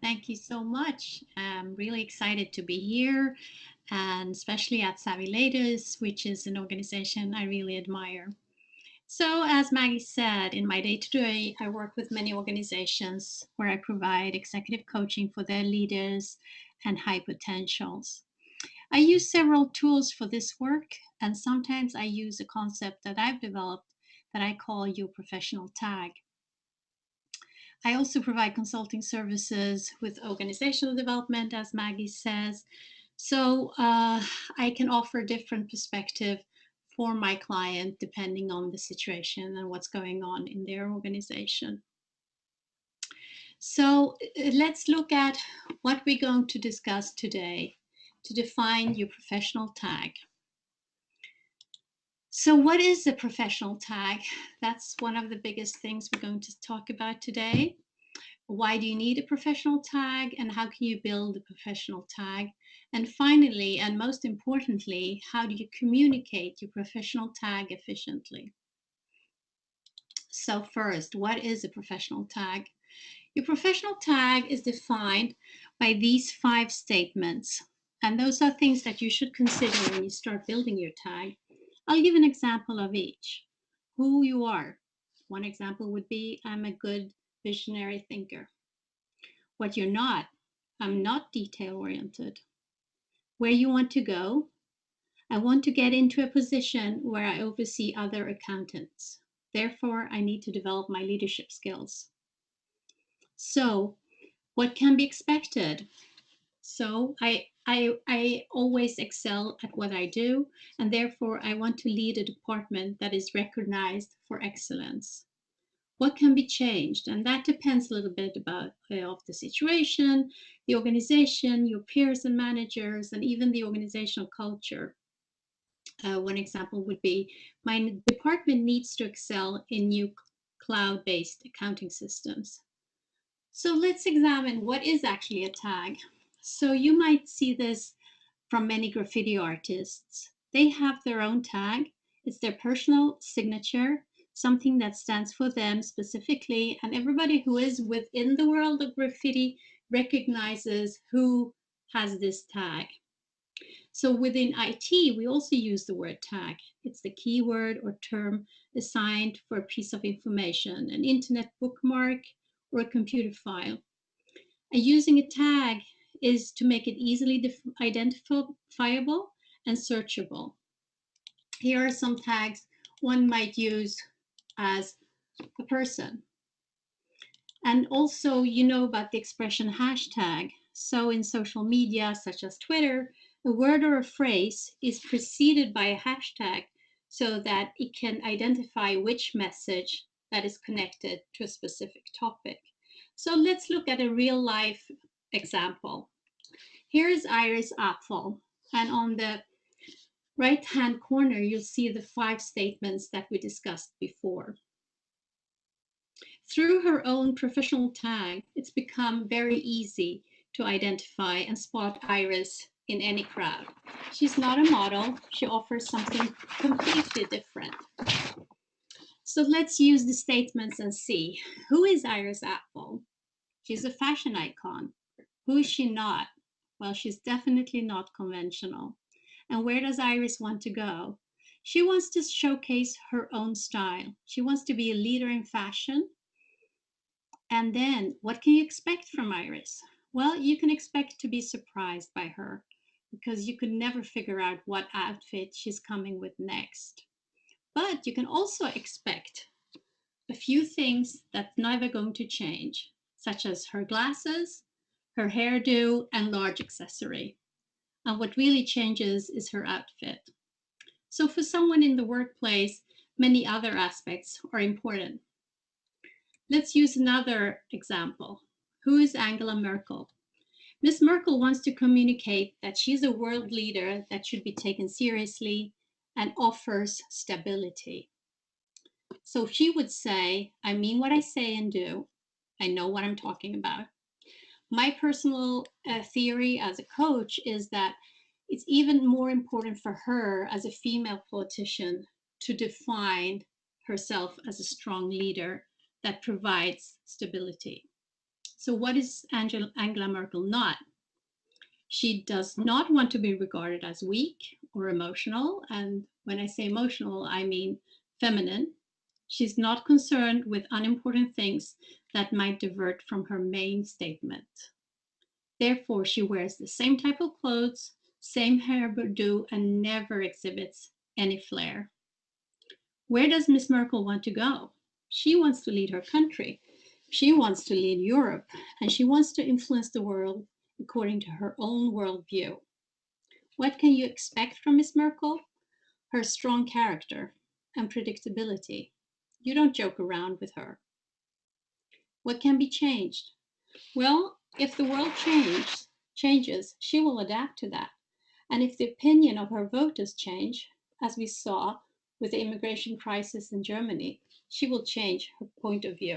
Thank you so much. I'm really excited to be here, and especially at Savilators, which is an organization I really admire. So, as Maggie said, in my day to day, I work with many organizations where I provide executive coaching for their leaders and high potentials. I use several tools for this work, and sometimes I use a concept that I've developed that I call your professional tag. I also provide consulting services with organizational development, as Maggie says. So I can offer different perspective for my client depending on the situation and what's going on in their organization. So let's look at what we're going to discuss today to define your professional tag. So what is a professional tag? That's one of the biggest things we're going to talk about today. Why do you need a professional tag, and how can you build a professional tag? And finally, and most importantly, how do you communicate your professional tag efficiently? So first, what is a professional tag? Your professional tag is defined by these 5 statements, and those are things that you should consider when you start building your tag. I'll give an example of each. Who you are. One example would be, I'm a good visionary thinker. What you're not, I'm not detail oriented. Where you want to go, I want to get into a position where I oversee other accountants. Therefore, I need to develop my leadership skills. So, what can be expected? So, I always excel at what I do, and therefore I want to lead a department that is recognized for excellence. What can be changed? And that depends a little bit about of the situation, the organization, your peers and managers, and even the organizational culture. One example would be, my department needs to excel in new cloud-based accounting systems. So let's examine what is actually a tag. So you might see this from many graffiti artists. They have their own tag. It's their personal signature, something that stands for them specifically, and everybody who is within the world of graffiti recognizes who has this tag. So within IT, we also use the word tag. It's the keyword or term assigned for a piece of information, an internet bookmark, or a computer file. And using a tag is to make it easily identifiable and searchable. Here are some tags one might use as a person. And also, you know about the expression hashtag. So in social media, such as Twitter, a word or a phrase is preceded by a hashtag so that it can identify which message that is connected to a specific topic. So let's look at a real life example. Here is Iris Apfel, and on the right-hand corner, you'll see the 5 statements that we discussed before. Through her own professional tag, it's become very easy to identify and spot Iris in any crowd. She's not a model. She offers something completely different. So let's use the statements and see. Who is Iris Apfel? She's a fashion icon. Who is she not? Well, she's definitely not conventional. And where does Iris want to go? She wants to showcase her own style. She wants to be a leader in fashion. And then, what can you expect from Iris? Well, you can expect to be surprised by her because you could never figure out what outfit she's coming with next. But you can also expect a few things that's never going to change, such as her glasses, her hairdo, and large accessory. And what really changes is her outfit. So for someone in the workplace, many other aspects are important. Let's use another example. Who is Angela Merkel? Ms. Merkel wants to communicate that she's a world leader that should be taken seriously and offers stability. So she would say, I mean what I say and do. I know what I'm talking about. My personal theory as a coach is that it's even more important for her as a female politician to define herself as a strong leader that provides stability. So what is Angela Merkel not? She does not want to be regarded as weak or emotional. And when I say emotional, I mean feminine. She's not concerned with unimportant things that might divert from her main statement. Therefore, she wears the same type of clothes, same hairdo, and never exhibits any flair. Where does Miss Merkel want to go? She wants to lead her country. She wants to lead Europe, and she wants to influence the world according to her own worldview. What can you expect from Miss Merkel? Her strong character and predictability. You don't joke around with her. What can be changed? Well, if the world changes, she will adapt to that. And if the opinion of her voters change, as we saw with the immigration crisis in Germany, she will change her point of view.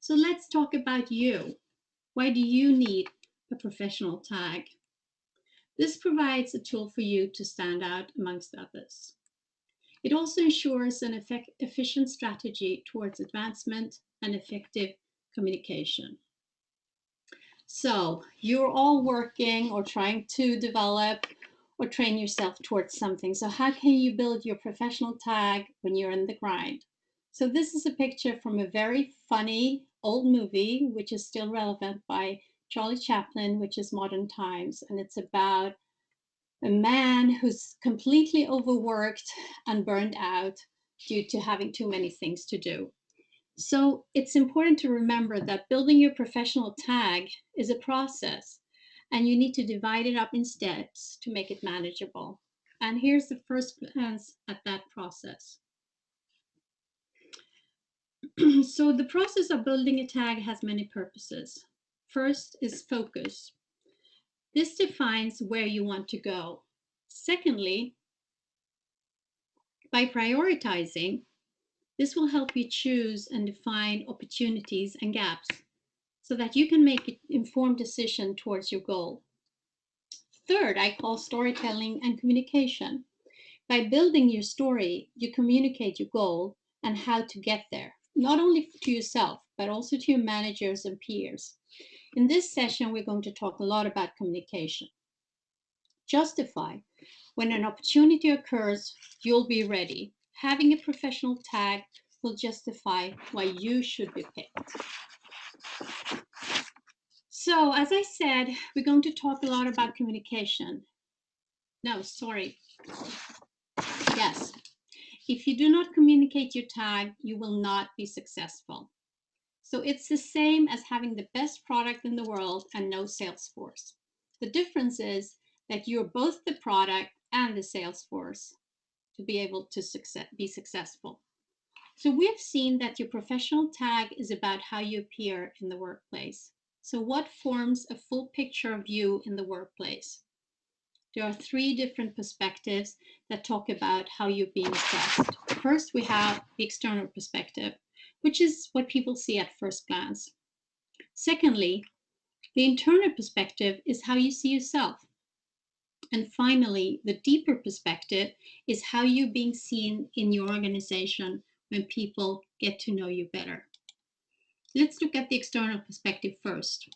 So let's talk about you. Why do you need a professional tag? This provides a tool for you to stand out amongst others. It also ensures an efficient strategy towards advancement and effective communication. So you're all working or trying to develop or train yourself towards something. So how can you build your professional tag when you're in the grind? So this is a picture from a very funny old movie, which is still relevant, by Charlie Chaplin, which is Modern Times. And it's about a man who's completely overworked and burned out due to having too many things to do. So it's important to remember that building your professional tag is a process, and you need to divide it up in steps to make it manageable. And here's the first glance at that process. So the process of building a tag has many purposes. First is focus. This defines where you want to go. Secondly, by prioritizing, this will help you choose and define opportunities and gaps so that you can make an informed decision towards your goal. Third, I call storytelling and communication. By building your story, you communicate your goal and how to get there, not only to yourself, but also to your managers and peers. In this session, we're going to talk a lot about communication. Justify. When an opportunity occurs, you'll be ready. Having a professional tag will justify why you should be picked. So, as I said, we're going to talk a lot about communication. No, sorry. Yes. If you do not communicate your tag, you will not be successful. So it's the same as having the best product in the world and no sales force. The difference is that you're both the product and the sales force to be able to be successful. So we've seen that your professional tag is about how you appear in the workplace. So what forms a full picture of you in the workplace? There are three different perspectives that talk about how you're being assessed. First, we have the external perspective, which is what people see at first glance. Secondly, the internal perspective is how you see yourself. And finally, the deeper perspective is how you're being seen in your organization when people get to know you better. Let's look at the external perspective first.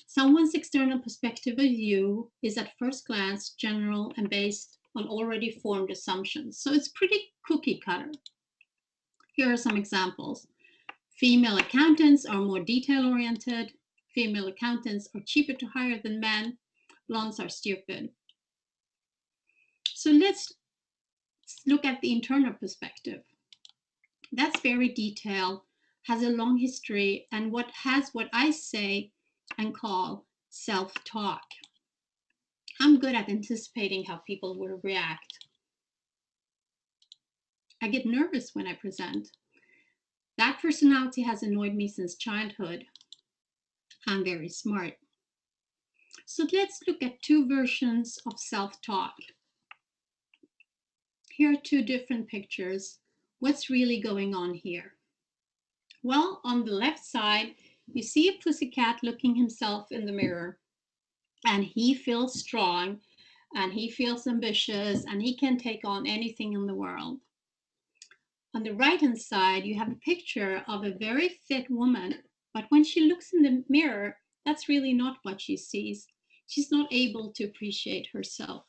Someone's external perspective of you is at first glance general and based on already formed assumptions. So it's pretty cookie cutter. Here are some examples. Female accountants are more detail oriented. Female accountants are cheaper to hire than men. Blondes are stupid. So let's look at the internal perspective. That's very detailed, has a long history, and what I say and call self-talk. I'm good at anticipating how people will react. I get nervous when I present. That personality has annoyed me since childhood. I'm very smart. So let's look at two versions of self-talk. Here are two different pictures. What's really going on here? Well, on the left side, you see a pussycat looking himself in the mirror, and he feels strong, and he feels ambitious, and he can take on anything in the world. On the right-hand side, you have a picture of a very fit woman But when she looks in the mirror, that's really not what she sees. She's not able to appreciate herself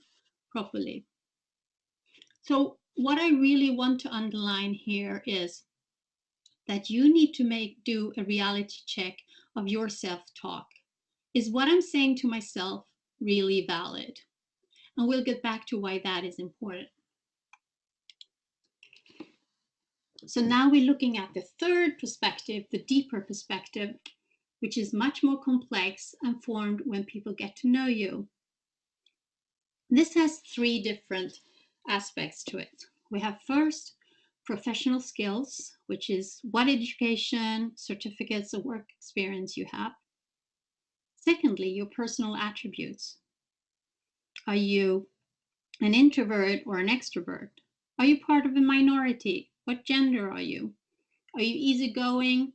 properly. So what I really want to underline here is that you need to do a reality check of your self-talk. Is what I'm saying to myself really valid? And we'll get back to why that is important. So now we're looking at the third perspective, the deeper perspective, which is much more complex and formed when people get to know you. This has three different aspects to it. We have first professional skills, which is what education, certificates, or work experience you have. Secondly, your personal attributes. Are you an introvert or an extrovert? Are you part of a minority? What gender are you? Are you easygoing?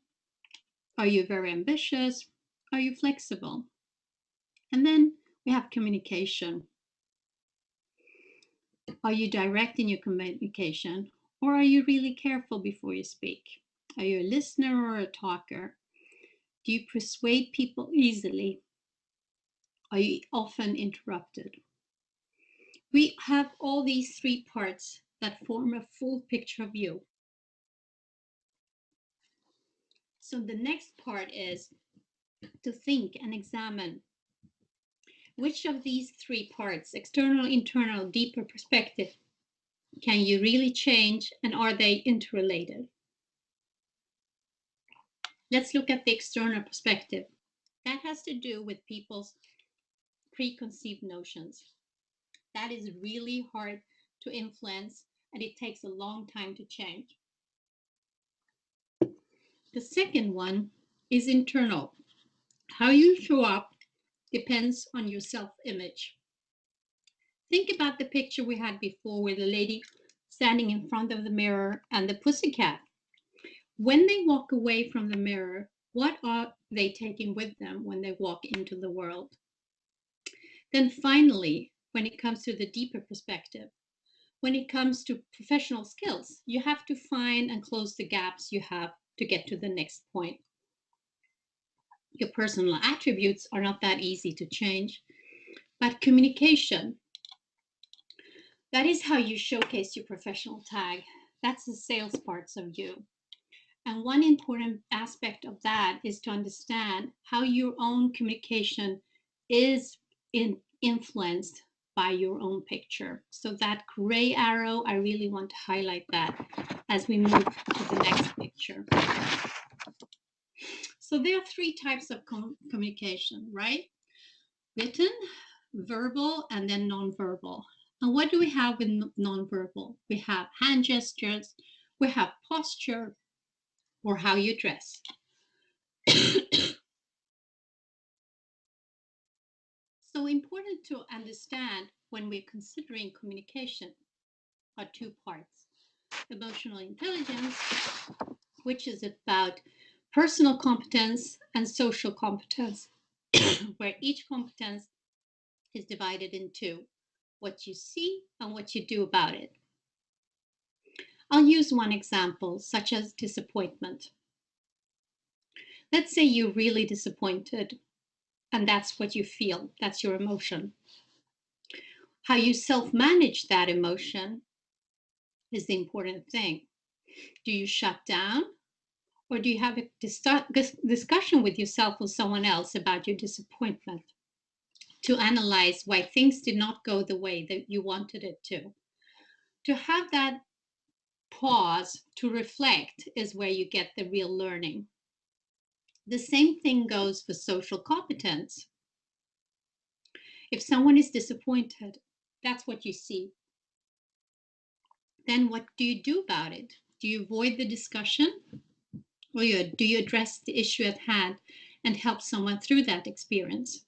Are you very ambitious? Are you flexible? And then we have communication. Are you direct in your communication, or are you really careful before you speak? Are you a listener or a talker? Do you persuade people easily? Are you often interrupted? We have all these three parts that form a full picture of you. So the next part is to think and examine which of these three parts, external, internal, deeper perspective, can you really change, and are they interrelated? Let's look at the external perspective. That has to do with people's preconceived notions. That is really hard to influence, and it takes a long time to change. The second one is internal. How you show up depends on your self-image. Think about the picture we had before with the lady standing in front of the mirror and the pussycat. When they walk away from the mirror, what are they taking with them when they walk into the world? Then finally, when it comes to the deeper perspective, when it comes to professional skills, you have to find and close the gaps you have to get to the next point. Your personal attributes are not that easy to change, but communication, that is how you showcase your professional tag. That's the sales parts of you. And one important aspect of that is to understand how your own communication is influenced by your own picture. So that gray arrow, I really want to highlight that as we move to the next picture. So there are three types of communication, right? Written, verbal, and then nonverbal. And what do we have with nonverbal? We have hand gestures, we have posture, or how you dress. So important to understand when we're considering communication are two parts. Emotional intelligence, which is about personal competence, and social competence, where each competence is divided in two, what you see and what you do about it. I'll use one example, such as disappointment. Let's say you're really disappointed, and that's what you feel, that's your emotion. How you self-manage that emotion is the important thing. Do you shut down, or do you have a discussion with yourself or someone else about your disappointment to analyze why things did not go the way that you wanted it to? To have that pause to reflect is where you get the real learning. The same thing goes for social competence. If someone is disappointed, that's what you see. Then what do you do about it? Do you avoid the discussion, or do you address the issue at hand and help someone through that experience?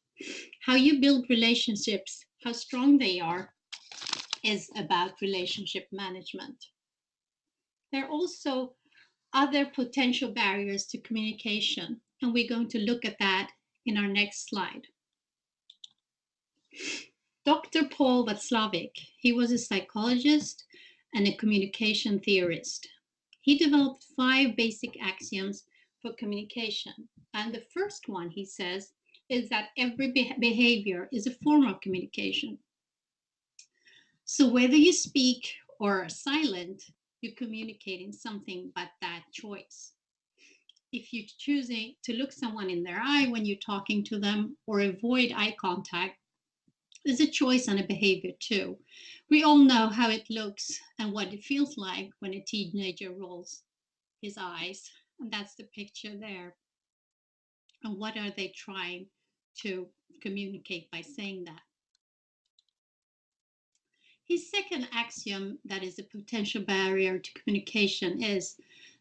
How you build relationships, how strong they are, is about relationship management. There are also other potential barriers to communication, and we're going to look at that in our next slide. Dr. Paul Slavik, he was a psychologist and a communication theorist. He developed 5 basic axioms for communication. And the first one, he says, is that every behavior is a form of communication. So whether you speak or are silent, you're communicating something but that choice. If you're choosing to look someone in their eye when you're talking to them or avoid eye contact, is a choice and a behavior too. We all know how it looks and what it feels like when a teenager rolls his eyes. And that's the picture there. And what are they trying to communicate by saying that? His second axiom, that is a potential barrier to communication, is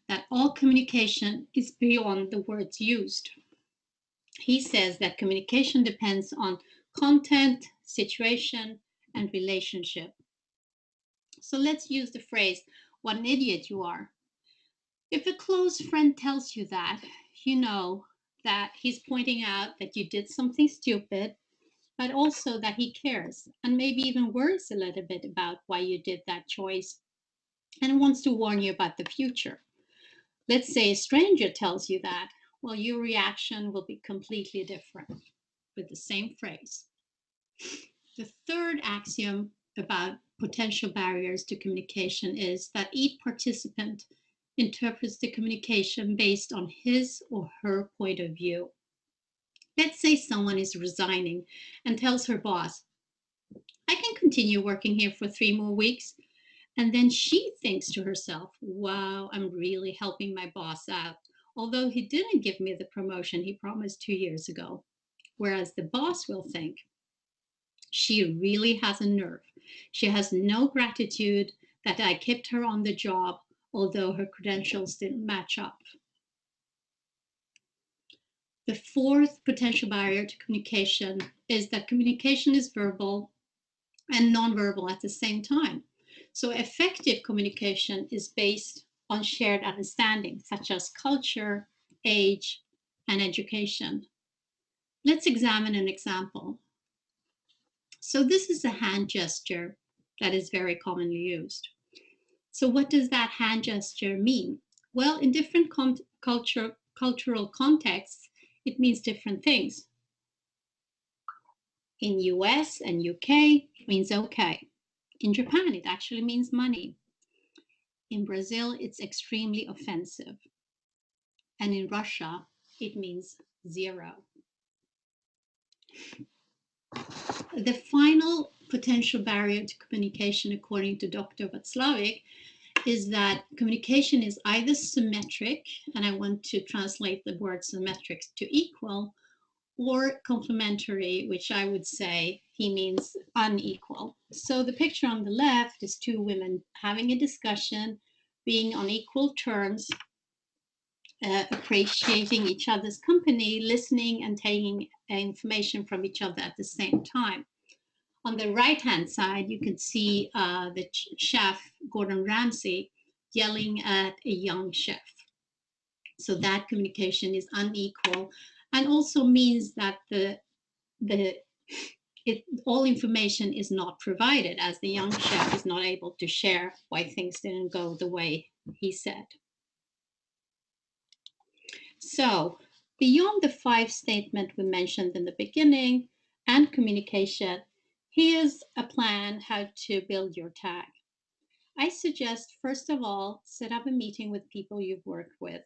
that all communication is beyond the words used. He says that communication depends on content, situation, and relationship. So let's use the phrase, what an idiot you are. If a close friend tells you that, you know that he's pointing out that you did something stupid, but also that he cares and maybe even worries a little bit about why you did that choice and wants to warn you about the future. Let's say a stranger tells you that, well, your reaction will be completely different with the same phrase. The third axiom about potential barriers to communication is that each participant interprets the communication based on his or her point of view. Let's say someone is resigning and tells her boss, I can continue working here for 3 more weeks. And then she thinks to herself, wow, I'm really helping my boss out, although he didn't give me the promotion he promised 2 years ago. Whereas the boss will think, she really has a nerve. She has no gratitude that I kept her on the job, although her credentials didn't match up. The fourth potential barrier to communication is that communication is verbal and nonverbal at the same time. So effective communication is based on shared understanding, such as culture, age, and education. Let's examine an example. So this is a hand gesture that is very commonly used. So what does that hand gesture mean? Well, in different cultural contexts, it means different things. In US and UK, it means okay. In Japan, it actually means money. In Brazil, it's extremely offensive. And in Russia, it means zero. The final potential barrier to communication, according to Dr. Slavik, is that communication is either symmetric, and I want to translate the word symmetric to equal, or complementary, which I would say he means unequal. So the picture on the left is two women having a discussion, being on equal terms, appreciating each other's company, listening and taking information from each other at the same time. On the right-hand side, you can see the chef, Gordon Ramsay, yelling at a young chef. So that communication is unequal and also means that all information is not provided, as the young chef is not able to share why things didn't go the way he said. So beyond the 5 statements we mentioned in the beginning and communication, here's a plan how to build your tag. I suggest, first of all, set up a meeting with people you've worked with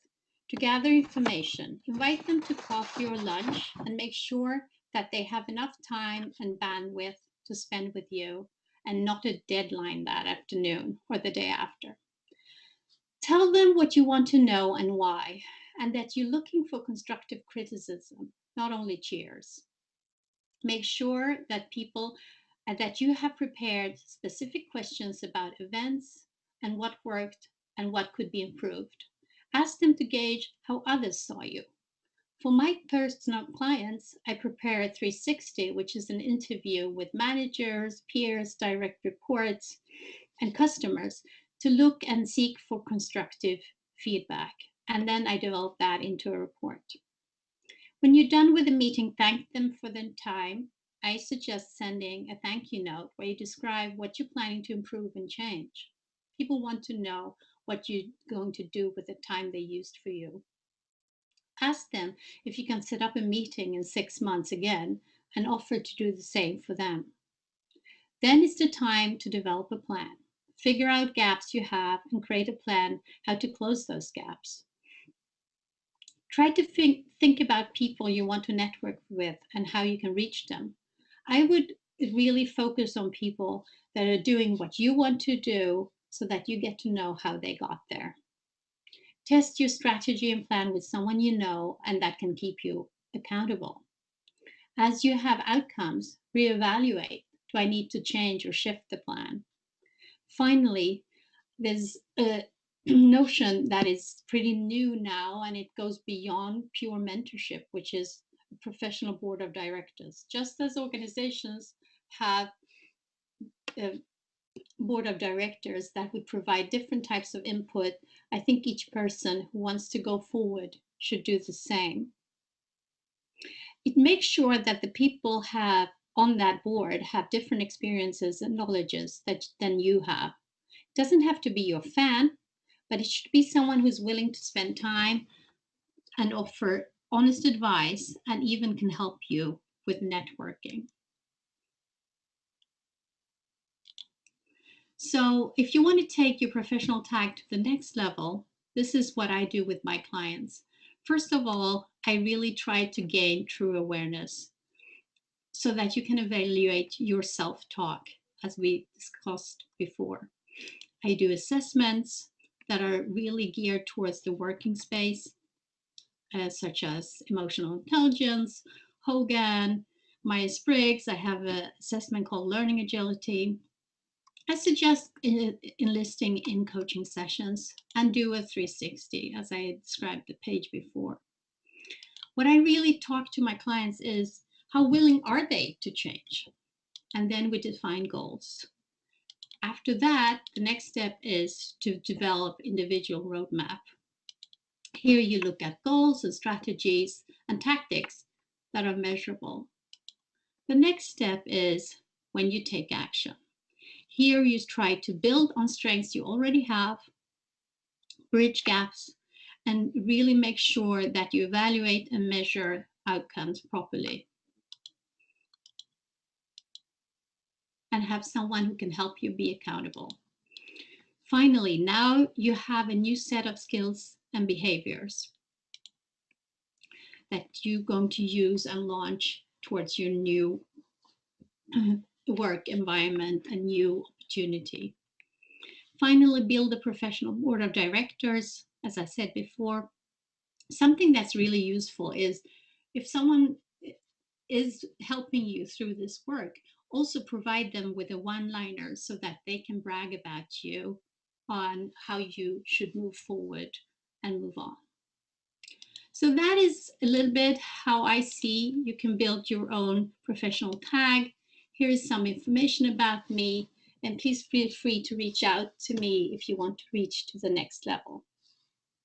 to gather information. Invite them to coffee or lunch and make sure that they have enough time and bandwidth to spend with you and not a deadline that afternoon or the day after. Tell them what you want to know and why, and that you're looking for constructive criticism, not only cheers. Make sure that that you have prepared specific questions about events and what worked and what could be improved. Ask them to gauge how others saw you. For my personal clients, I prepare a 360, which is an interview with managers, peers, direct reports, and customers to look and seek for constructive feedback. And then I develop that into a report. When you're done with the meeting, thank them for their time. I suggest sending a thank you note where you describe what you're planning to improve and change. People want to know what you're going to do with the time they used for you. Ask them if you can set up a meeting in 6 months again and offer to do the same for them. Then is the time to develop a plan. Figure out gaps you have and create a plan how to close those gaps. Try to think about people you want to network with and how you can reach them. I would really focus on people that are doing what you want to do so that you get to know how they got there. Test your strategy and plan with someone you know and that can keep you accountable. As you have outcomes, reevaluate. Do I need to change or shift the plan? Finally, there's a notion that is pretty new now, and it goes beyond pure mentorship, which is a professional board of directors. Just as organizations have a board of directors that would provide different types of input, I think each person who wants to go forward should do the same. It makes sure that the people have on that board have different experiences and knowledges than you have. It doesn't have to be your fan, but it should be someone who's willing to spend time and offer honest advice and even can help you with networking. So if you want to take your professional tag to the next level, this is what I do with my clients. First of all, I really try to gain true awareness so that you can evaluate your self-talk, as we discussed before. I do assessments that are really geared towards the working space, such as emotional intelligence, Hogan, Myers-Briggs. I have an assessment called learning agility. I suggest enlisting in coaching sessions and do a 360, as I described the page before. What I really talk to my clients is how willing are they to change? And then we define goals. After that, the next step is to develop individual roadmap. Here you look at goals and strategies and tactics that are measurable. The next step is when you take action. Here you try to build on strengths you already have, bridge gaps, and really make sure that you evaluate and measure outcomes properly. And have someone who can help you be accountable. Finally, now you have a new set of skills and behaviors that you're going to use and launch towards your new work environment and new opportunity. Finally, build a professional board of directors. As I said before, something that's really useful is if someone is helping you through this work, also provide them with a one-liner so that they can brag about you on how you should move forward and move on. So that is a little bit how I see you can build your own professional tag. Here is some information about me, and please feel free to reach out to me if you want to reach to the next level.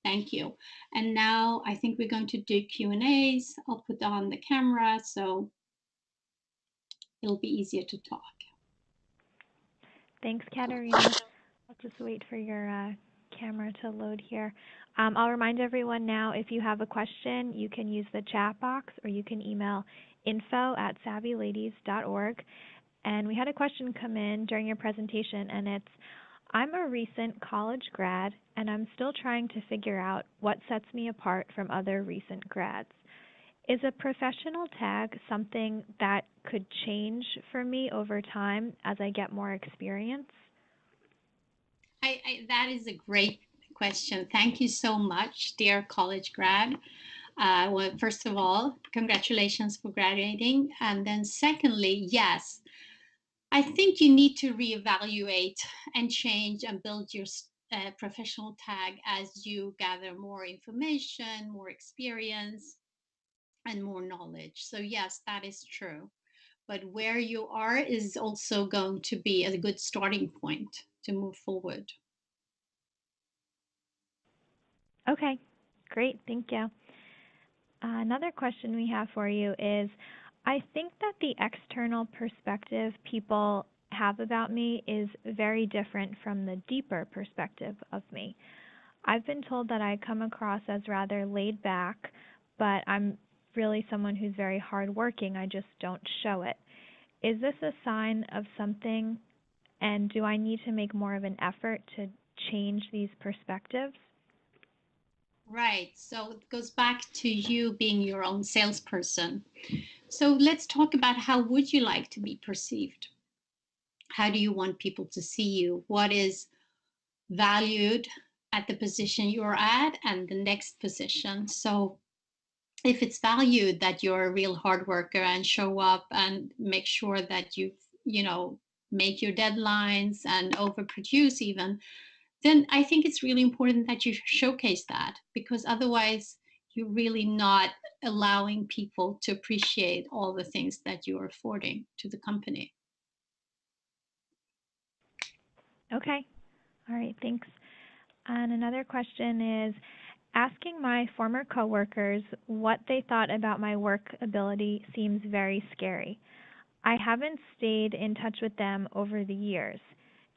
Thank you. And now I think we're going to do Q&As. I'll put on the camera so it'll be easier to talk. Thanks, Catarina. I'll just wait for your camera to load here. I'll remind everyone now, if you have a question, you can use the chat box or you can email info@savvyladies.org. And we had a question come in during your presentation, and it's, I'm a recent college grad, and I'm still trying to figure out what sets me apart from other recent grads. Is a professional tag something that could change for me over time as I get more experience? That is a great question. Thank you so much, dear college grad. Well, first of all, congratulations for graduating. And then secondly, yes, I think you need to reevaluate and change and build your professional tag as you gather more information, more experience, and more knowledge. So yes, that is true. But where you are is also going to be a good starting point to move forward. Okay, great, thank you. Another question we have for you is, I think that the external perspective people have about me is very different from the deeper perspective of me. I've been told that I come across as rather laid back, but I'm really someone who's very hardworking. I just don't show it. Is this a sign of something, and do I need to make more of an effort to change these perspectives? Right. So it goes back to you being your own salesperson. So let's talk about how would you like to be perceived? How do you want people to see you? What is valued at the position you're at and the next position? So if it's valued that you're a real hard worker and show up and make sure that you make your deadlines and overproduce even, then I think it's really important that you showcase that, because otherwise you're really not allowing people to appreciate all the things that you're affording to the company. Okay. All right, thanks. And another question is asking my former coworkers what they thought about my work ability seems very scary. I haven't stayed in touch with them over the years.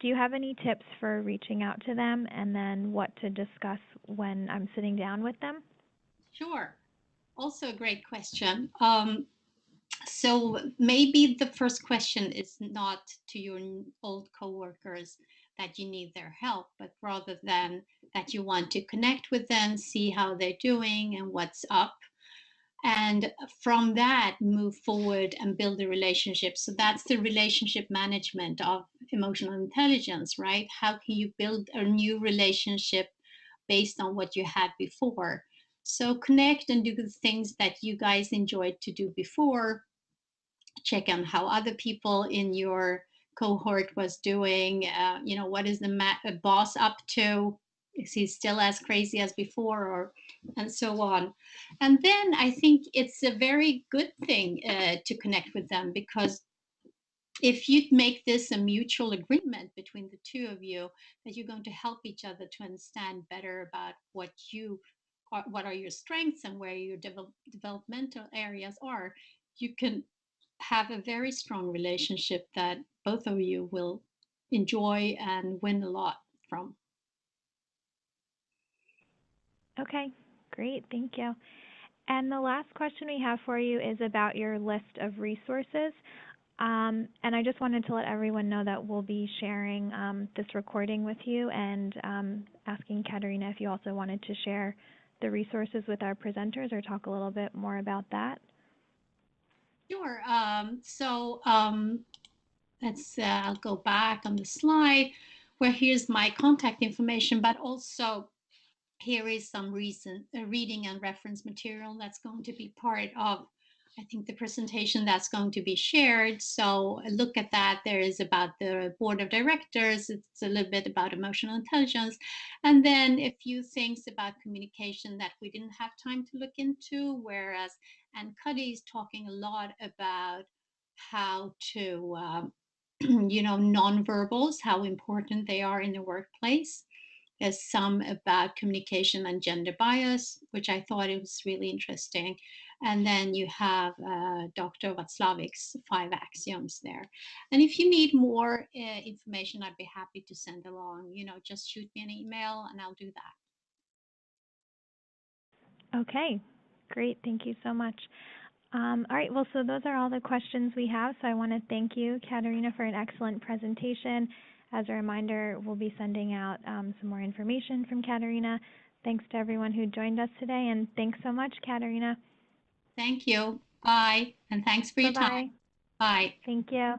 Do you have any tips for reaching out to them and then what to discuss when I'm sitting down with them? Sure. Also a great question. So maybe the first question is not to your old coworkers that you need their help, but rather than that you want to connect with them, see how they're doing and what's up. And from that, move forward and build a relationship. So that's the relationship management of emotional intelligence, right? How can you build a new relationship based on what you had before? So connect and do the things that you guys enjoyed to do before. Check on how other people in your cohort was doing. What is the boss up to? Is he still as crazy as before, or and so on? And then I think it's a very good thing to connect with them, because if you make this a mutual agreement between the two of you that you're going to help each other to understand better about what are your strengths and where your developmental areas are, you can have a very strong relationship that both of you will enjoy and win a lot from. Okay, great, thank you. And the last question we have for you is about your list of resources. And I just wanted to let everyone know that we'll be sharing this recording with you and asking Catarina if you also wanted to share the resources with our presenters or talk a little bit more about that. Sure. I'll go back on the slide where here's my contact information, but also here is some recent reading and reference material that's going to be part of, I think, the presentation that's going to be shared. So look at that. There is about the board of directors. It's a little bit about emotional intelligence. And then a few things about communication that we didn't have time to look into, whereas Ann Cuddy is talking a lot about how to, nonverbals, how important they are in the workplace. There's some about communication and gender bias, which I thought it was really interesting. And then you have Dr. Slavik's 5 axioms there. And if you need more information, I'd be happy to send along. Just shoot me an email and I'll do that. Okay, great. Thank you so much. All right, well, so those are all the questions we have. So I want to thank you, Catarina, for an excellent presentation. As a reminder, we'll be sending out some more information from Catarina. Thanks to everyone who joined us today, and thanks so much, Catarina. Thank you. Bye, and thanks for your time. Bye-bye. Bye. Thank you.